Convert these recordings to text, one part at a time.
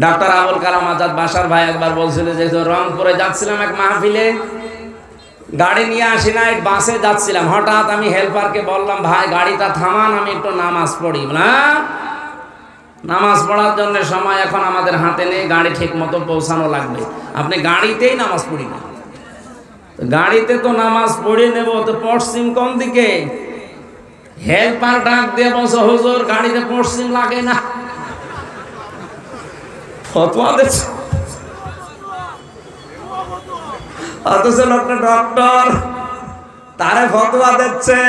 Doctor Abul Kalam Azad বাসার ভাই একবার বলছিল যে রংপুরে যাচ্ছিলাম এক মাহফিলে, গাড়ি নিয়ে আসি নাই, বাসে যাচ্ছিলাম, হঠাৎ আমি হেল্পারকে বললাম ভাই গাড়িটা থামান, আমি একটু নামাজ পড়ি। না, নামাজ পড়ার জন্য সময় এখন আমাদের হাতে নেই, গাড়ি ঠিক মতো পৌঁছানো লাগবে, আপনি গাড়িতেই নামাজ পড়ি না। গাড়িতে তো নামাজ পড়ে নেব, তো পশ্চিম কোন দিকে? হেল্পার ডাক দিয়ে বলছে হুজুর গাড়িতে পশ্চিম লাগে না। ফতোয়া দিচ্ছে, অথচ লোকটা ডক্টর, তারে ফতোয়া দিচ্ছে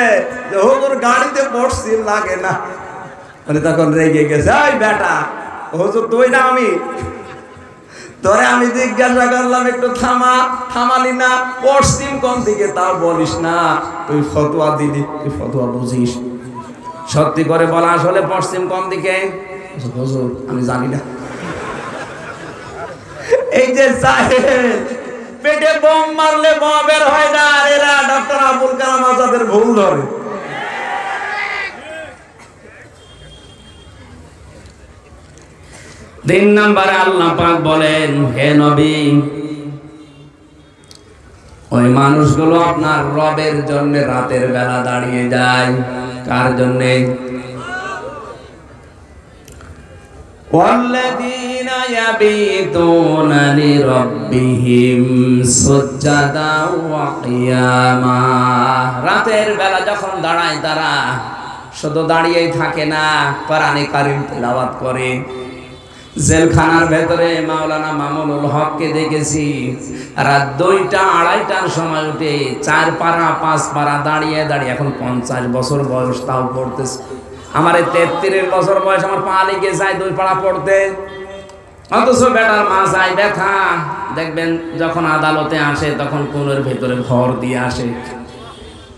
যে হুজুর গাড়িতে পশ্চিম লাগে না। মানে তখন রেগে গেছে, এই বেটা হুজুর তুই না আমি, তোরে আমি জিজ্ঞাসা করলাম একটু থামা, থামালি না, পশ্চিম কোন দিকে তাও বলিস না, তুই ফতোয়া দিলি, তুই ফতোয়া বুঝিস। সত্যি করে বলা আসলে পশ্চিম কোন দিকে? হুজুর আমি জানি না। এই যে পেটে বোম মারলে বোমা বের হয় না, আর এরা ডক্টর আবুল কালাম আজাদের ভুল ধরে। তিন নম্বরে আল্লাহ পাক বলেন, হে নবী ওই মানুষগুলো আপনার রবের জন্য রাতের বেলা দাঁড়িয়ে যায়। কার জন্যে? والذين يبيتون لربهم سجدا وقياما। রাতের বেলা যখন দাঁড়ায় তারা শুধু দাঁড়িয়েই থাকে না, কোরআনে কারীম তেলাওয়াত করে। জেলখানার ভেতরে মাওলানা মামুনুল হককে দেখেছি রাত 2টা 2:30টার সময় উঠে 4 পারা 5 পারা দাঁড়িয়ে দাঁড়িয়ে, এখন 50 বছর বয়স তাও পড়তেছে। আমার 33 বছর বয়স, আমার পা লেগে যায় 2 পারা পড়তে, অথচ বেটার মাথায় ব্যথা। দেখবেন যখন আদালতে আসে তখন কোণের ভেতরে ভর দিয়ে আসে,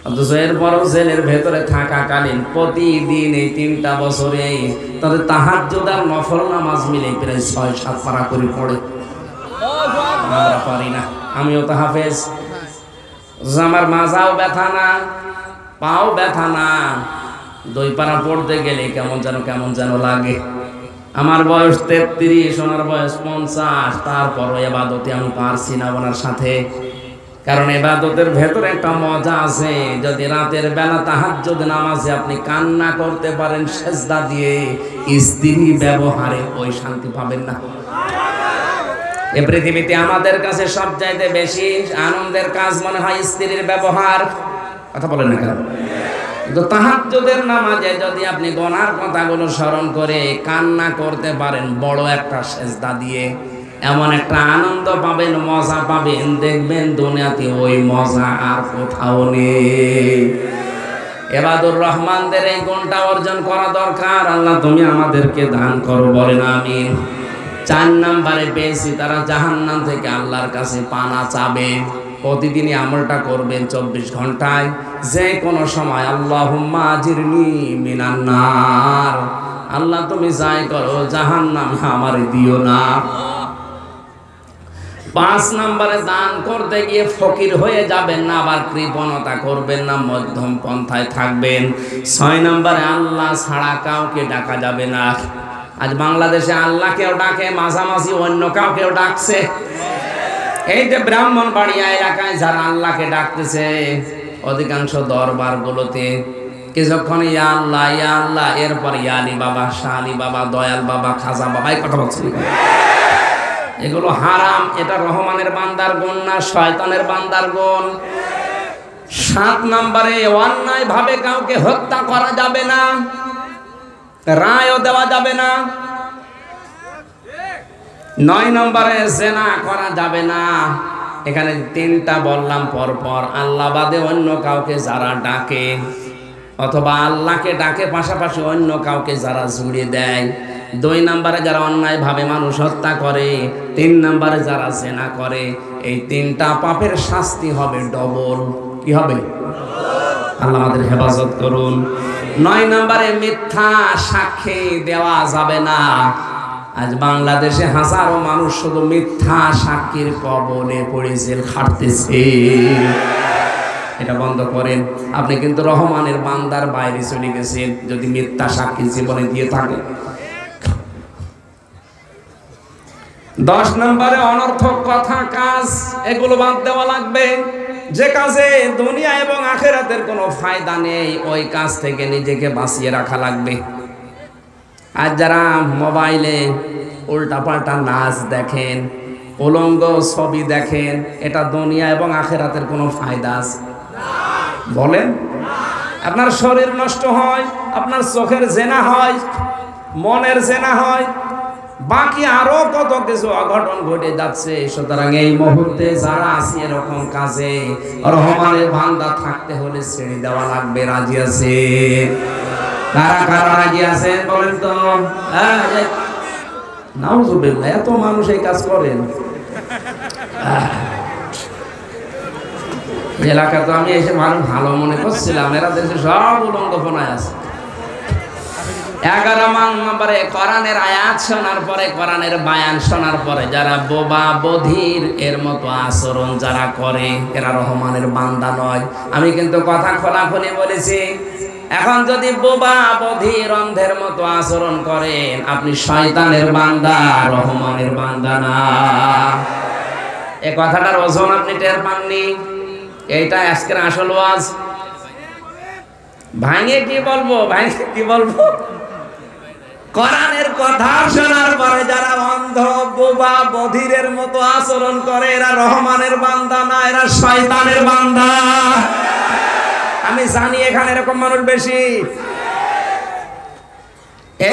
অথচ এরপরও জেলের ভেতরে থাকাকালীন প্রতিদিন এই 3টা বছরে তাদের তাহাজ্জুদ আর নফল নামাজ মিলে প্রায় 6-7 পারা করে পড়ে। আমরা পারি না, আমিও তো হাফেজ, আমার মাথাও ব্যথা না, পাও ব্যথা না, 2 পারা পড়তে গেলে কেমন যেন লাগে। আমার বয়স 33, ওনার বয়স 50, তারপরও ইবাদতে আমি পারছি না ওনার সাথে। কারণ ইবাদতের ভেতরে একটা মজা আছে। যদি রাতের বেলা তাহাজ্জুদ নামাজে আপনি কান্না করতে পারেন সেজদা দিয়ে, স্ত্রী ব্যবহারে ওই শান্তি পাবেন না। এই পৃথিবীতে আমাদের কাছে সবচাইতে বেশি আনন্দের কাজ মনে হয় স্ত্রীর ব্যবহার। কথা বলেন না কেন? কিন্তু তাহাজ্জুদের নামাজে যদি আপনি গুনার কথাগুলো স্মরণ করে কান্না করতে পারেন বড় একটা সেজদা দিয়ে, এমন একটা আনন্দ পাবেন, মজা পাবেন, দেখবেন দুনিয়াতে ওই মজা আর কোথাও নেই। ইবাদুর রহমানদের এই গুণটা অর্জন করা দরকার। আল্লাহ তুমি আমাদেরকে দান করো, বলেন আমিন। 4 নম্বরে পেয়েছি তারা জাহান্নাম থেকে আল্লাহর কাছে পানা চাবে। প্রতিদিনই আমলটা করবেন 24 ঘন্টায়, যে কোনো সময় আল্লাহুম্মা আজিরনি মিনান নার, আল্লাহ তুমি যাই করো জাহান্নাম আমারে দিও না। 5 নম্বরে দান করতে গিয়ে ফকির হয়ে যাবেন না, আবার কৃপণতা করবেন না, মধ্যম পন্থায় থাকবেন। 6 নম্বরে আল্লাহ ছাড়া কাউকে ডাকা যাবে না। আজ বাংলাদেশে আল্লাহকেও ডাকে, মাঝামাঝি অন্য কাউকেও ডাকছে। এই যে ব্রাহ্মণবাড়িয়া এলাকায় যারা আল্লাহকে ডাকতেছে, অধিকাংশ দরবারগুলোতে কিছুক্ষণ ইয়া আল্লাহ ইয়া আল্লাহ, এরপর ইয়া আলী বাবা, শাহ আলী বাবা, দয়াল বাবা, খাজা বাবা, এই কথা বলছেন। এগুলো হারাম। এটা রহমানের বান্দার গুণ না, শয়তানের বান্দার গুণ। 7 নম্বরে অন্যায় ভাবে কাউকে হত্যা করা যাবে না, রায়ও দেওয়া যাবে না। 9 নম্বরে জিনা করা যাবে না। এখানে 3টা বললাম পরপর। আল্লাহ বাদে অন্য কাউকে যারা ডাকে, অথবা আল্লাহকে ডাকে পাশাপাশি অন্য কাউকে যারা জুড়ে দেয়। 2 নম্বরে যারা অন্যায় ভাবে মানুষ হত্যা করে। 3 নম্বরে যারা জিনা করে। এই 3টা পাপের শাস্তি হবে ডবল। কি হবে? আল্লাহ আমাদের হেফাজত করুন। 9 নম্বরে মিথ্যা সাক্ষী দেওয়া যাবে না। আজ বাংলাদেশে হাজারো মানুষ শুধু মিথ্যা সাক্ষীর কবলে পড়ে জেল খাটতেছে। এটা বন্ধ করেন। আপনি কিন্তু রহমানের বান্দার বাইরে চলে গেছেন যদি মিথ্যা সাক্ষী জীবনে দিয়ে থাকে। 10 নম্বরে অনর্থক কথা কাজ, এগুলো বাদ দেওয়া লাগবে। যে কাজে দুনিয়া এবং আখিরাতের কোনো ফায়দা নেই ওই কাজ থেকে নিজেকে বাঁচিয়ে রাখা লাগবে। আর যারা মোবাইলে উল্টাপাল্টা নাচ দেখেন, উলঙ্গ ছবি দেখেন, এটা দুনিয়া এবং আখিরাতের কোনো ফায়দা আছে বলেন? আপনার শরীর নষ্ট হয়, আপনার চোখের জেনা হয়, মনের জেনা হয়, বাকি আরো কত কিছু অঘটন ঘটে যাচ্ছে। সুতরাং এই মুহূর্তে যারা আছে এরকম কাজে, রহমানের বান্দা থাকতে হলে ছেড়ে দেওয়া লাগবে। রাজি আছে? কারা কারা রাজি আছেন বলেন তো? নাউজুবিল্লাহ, এত মানুষ এই কাজ করেন এলাকা। তো আমি এসে মানুষ ভালো মনে করছিলাম, এরা দেশে সব উলঙ্গপনায় আছে। 11 নম্বরে কোরআনের আয়াত শোনার পরে, কোরআনের বায়ান শোনার পরে যারা বোবা বধির এর মতো আচরণ যারা করে, এরা রহমানের বান্দা নয়। আমি কিন্তু কথা খোলাখুলি বলেছি। এখন যদি বোবা বধির অন্ধের মতো আচরণ করেন, আপনি শয়তানের বান্দা, রহমানের বান্দা না। এই কথাটার ওজন আপনি টের পাননি। এইটা আজকের আসল ওয়াজ। ভাঙে কি বলবো, ভাঙে কি বলবো? কোরআনের কথা শোনার পরে যারা অন্ধ বোবা বধিরের মতো আচরণ করে, এরা রহমানের বান্দা না, এরা শয়তানের বান্দা। আমি জানি এখানে এরকম মানুষ বেশি।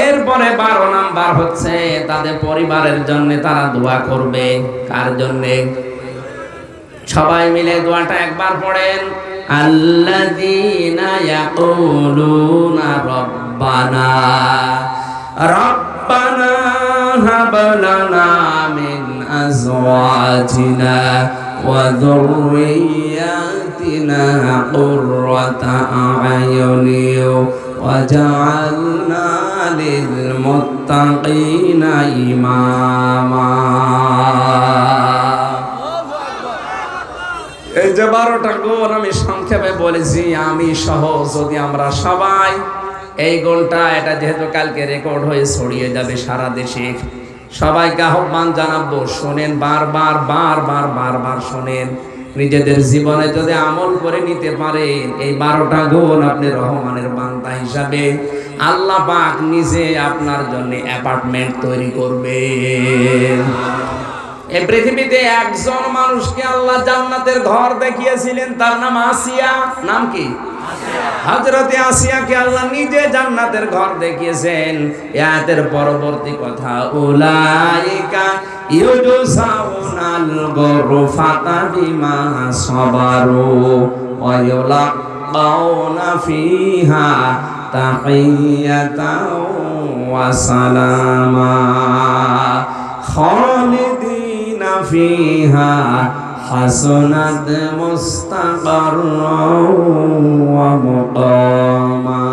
এরপরে 12 নাম্বার হচ্ছে তাদের পরিবারের জন্য তারা দোয়া করবে। কার জন্যে? সবাই মিলে দোয়াটা একবার পড়েন। আল্লাযীনা ইয়াকুলুনা রাব্বানা রাব্বানা হাব লানা মিন আজওয়াজিনা ওয়া যুররিয়াতিনা কুররাতা আ'য়ুনিন ওয়াজআলনা লিল মুত্তাকিনা ইমামা। এই যে 12টা গুণ আমি সংক্ষেপে বলেছি, আমি সহ যদি আমরা সবাই এই গুণটা, এটা যেহেতু কালকে রেকর্ড হয়ে ছড়িয়ে যাবে সারা দেশে, সবাইকে আহ্বান জানাবো, শোনেন, বারবার বারবার বারবার শোনেন। নিজেদের জীবনে যদি আমল করে নিতে পারেন এই 12টা গুণ, আপনি রহমানের বান্দা হিসাবে আল্লাহ পাক নিজে আপনার জন্য অ্যাপার্টমেন্ট তৈরি করবে। এই পৃথিবীতে একজন মানুষকে আল্লাহ জান্নাতের ঘর দেখিয়েছিলেন, তার নাম আসিয়া। নাম কি? হযরতে আসিয়াকে আল্লাহ নিজে জান্নাতের ঘর দেখিয়েছেন। আয়াতের পরবর্তী কথা, উলাইকা ইউজসাউনাল গুরফাতা বিমা সাবারু ওয়া ইউলাকাউনা ফিহা তাহিয়াতাও ওয়া সালামা খালিদিনা ফিহা হাসনাত মুস্তাকাররা ওয়া মুকামা।